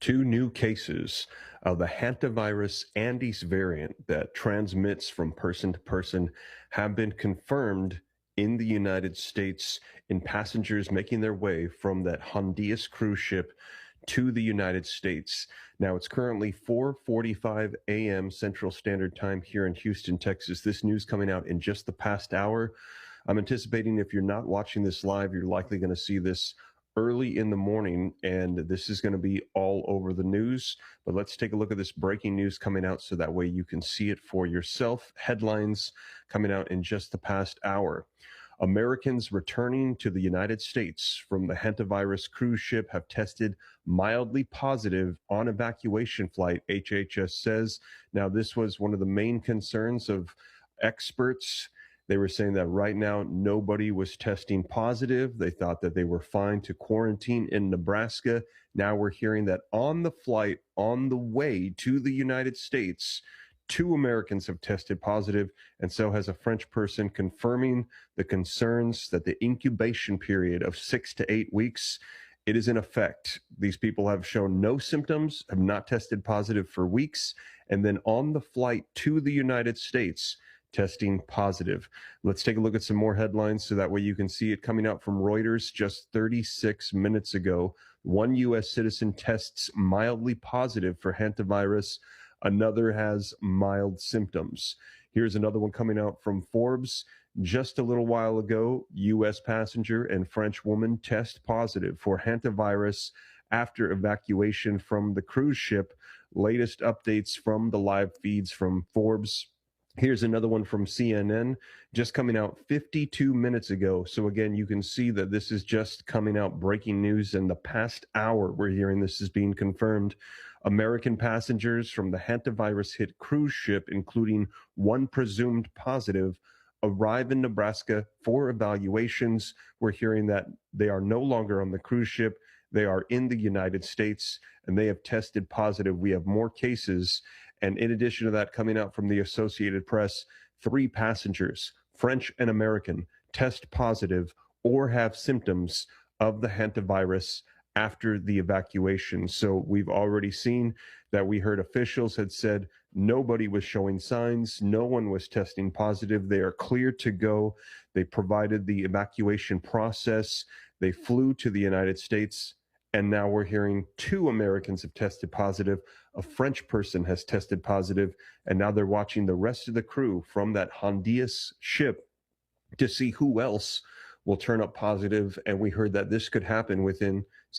Two new cases of the hantavirus Andes variant that transmits from person to person have been confirmed in the United States in passengers making their way from that Hondias cruise ship to the United States. Now it's currently 4:45 a.m. Central Standard Time here in Houston, Texas. This news coming out in just the past hour. I'm anticipating if you're not watching this live, you're likely going to see this early in the morning, and this is going to be all over the news. But let's take a look at this breaking news coming out so that way you can see it for yourself. Headlines coming out in just the past hour. Americans returning to the United States from the hantavirus cruise ship have tested mildly positive on evacuation flight, HHS says. Now, this was one of the main concerns of experts. They were saying that right now nobody was testing positive. They thought that they were fine to quarantine in Nebraska. Now we're hearing that on the flight on the way to the United States, 2 Americans have tested positive, and so has a French person, confirming the concerns that the incubation period of 6 to 8 weeks, it is in effect. These people have shown no symptoms, have not tested positive for weeks, and then on the flight to the United States, testing positive. Let's take a look at some more headlines so that way you can see it coming out from Reuters just 36 minutes ago. One U.S. citizen tests mildly positive for hantavirus. Another has mild symptoms. Here's another one coming out from Forbes. Just a little while ago, U.S. passenger and French woman test positive for hantavirus after evacuation from the cruise ship. Latest updates from the live feeds from Forbes. Here's another one from CNN, just coming out 52 minutes ago. So again, you can see that this is just coming out, breaking news in the past hour. We're hearing this is being confirmed. American passengers from the hantavirus hit cruise ship, including one presumed positive, arrive in Nebraska for evaluations. We're hearing that they are no longer on the cruise ship. They are in the United States, and they have tested positive. We have more cases. And in addition to that, coming out from the Associated Press, 3 passengers, French and American, test positive or have symptoms of the hantavirus after the evacuation. So we've already seen that. We heard officials had said nobody was showing signs. No one was testing positive. They are clear to go. They provided the evacuation process. They flew to the United States. And now we're hearing 2 Americans have tested positive. A French person has tested positive. And now they're watching the rest of the crew from that Hondias ship to see who else will turn up positive. And we heard that this could happen within